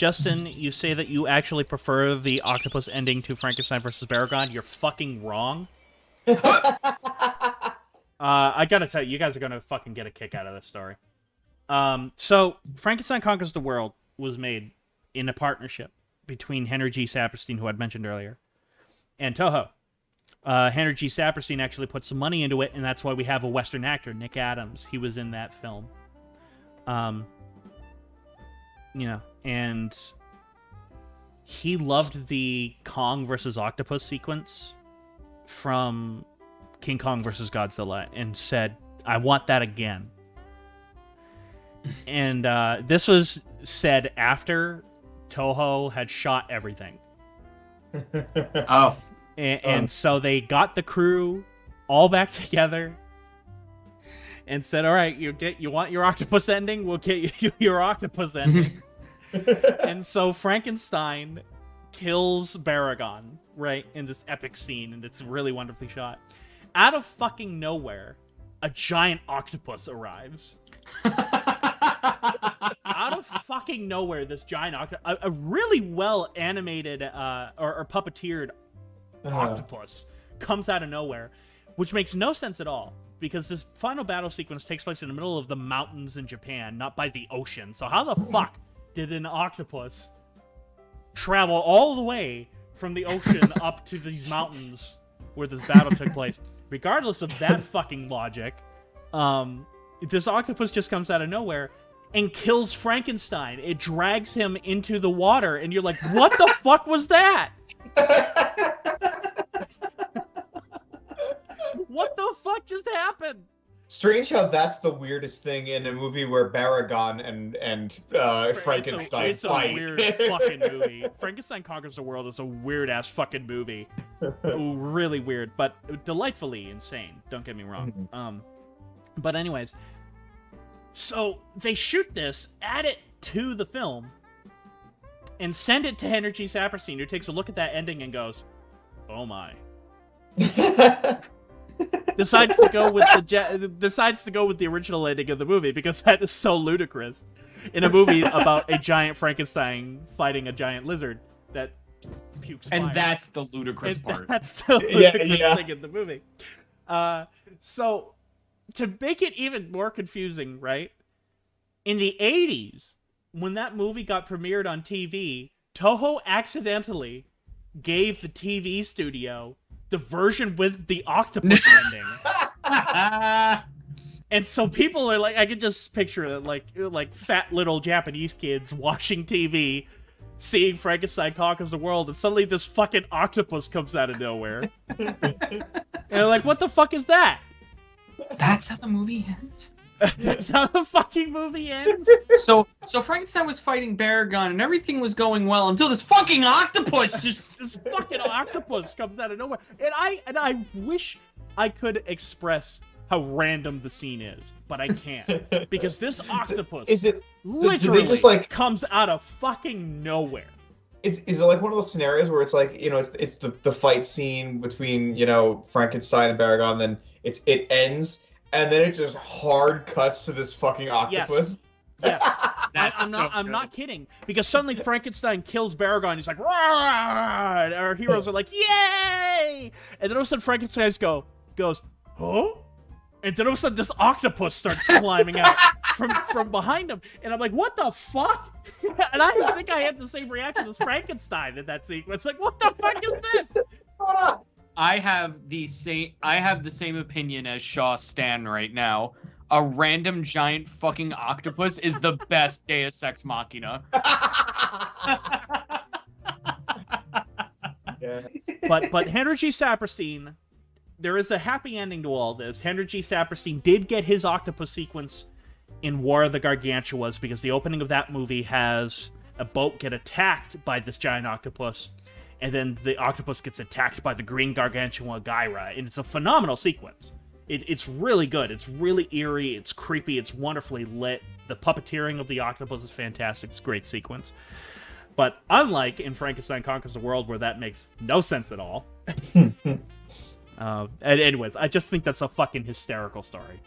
Justin, you say that you actually prefer the octopus ending to Frankenstein versus Baragon. You're fucking wrong. I gotta tell you, you guys are gonna fucking get a kick out of this story. So, Frankenstein Conquers the World was made in a partnership between Henry G. Saperstein, who I'd mentioned earlier, and Toho. Henry G. Saperstein actually put some money into it, and that's why we have a Western actor, Nick Adams. He was in that film. And he loved the Kong versus Octopus sequence from King Kong versus Godzilla and said, I want that again. And this was said after Toho had shot everything. Oh. And so they got the crew all back together and said, all right, you want your octopus ending? We'll get you your octopus ending. And so Frankenstein kills Baragon, right, in this epic scene, and it's really wonderfully shot. Out of fucking nowhere, a giant octopus arrives. Out of fucking nowhere, this giant octopus, a really well animated or puppeteered octopus comes out of nowhere, which makes no sense at all, because this final battle sequence takes place in the middle of the mountains in Japan, not by the ocean. So how the fuck did an octopus travel all the way from the ocean up to these mountains where this battle took place? Regardless of that fucking logic, this octopus just comes out of nowhere and kills Frankenstein. It drags him into the water, and you're like, what the fuck was that? What the fuck just happened? Strange how that's the weirdest thing in a movie where Baragon and Frankenstein fight. It's a weird fucking movie. Frankenstein Conquers the World is a weird-ass fucking movie. Really weird, but delightfully insane. Don't get me wrong. But anyways, so they shoot this, add it to the film, and send it to Henry G. Saperstein, who takes a look at that ending and goes, "Oh my." Decides to go with the original ending of the movie, because that is so ludicrous in a movie about a giant Frankenstein fighting a giant lizard that pukes fire. And that's the ludicrous part. That's the ludicrous thing in the movie. So to make it even more confusing, right? In the 80s, when that movie got premiered on TV, Toho accidentally gave the TV studio the version with the octopus ending. And so people are like, I could just picture it, like fat little Japanese kids watching TV, seeing Frankenstein Conquers the World, and suddenly this fucking octopus comes out of nowhere. And they're like, what the fuck is that? That's how the movie ends? That's how the fucking movie ends? So Frankenstein was fighting Baragon and everything was going well until this fucking octopus just... This fucking octopus comes out of nowhere. And I wish I could express how random the scene is, but I can't. Because this octopus literally just, like, comes out of fucking nowhere. Is it like one of those scenarios where it's like, it's the fight scene between, Frankenstein and Baragon, then it ends, and then it just hard cuts to this fucking octopus? Yes. I'm not kidding. Because suddenly Frankenstein kills Baragon, he's like, "Rah!" And our heroes are like, "Yay!" And then all of a sudden Frankenstein goes, "Huh?" And then all of a sudden this octopus starts climbing out from behind him. And I'm like, what the fuck? And I think I had the same reaction as Frankenstein in that sequence. Like, what the fuck is this? What's going on? I have the same opinion as Shaw Stan right now. A random giant fucking octopus is the best Deus Ex Machina. Yeah. But Henry G. Saperstein, there is a happy ending to all this. Henry G. Saperstein did get his octopus sequence in War of the Gargantuas, because the opening of that movie has a boat get attacked by this giant octopus, and then the octopus gets attacked by the green Gargantua Gyra, and it's a phenomenal sequence. It's really good. It's really eerie. It's creepy. It's wonderfully lit. The puppeteering of the octopus is fantastic. It's a great sequence. But unlike in Frankenstein Conquers the World, where that makes no sense at all. Anyways, I just think that's a fucking hysterical story.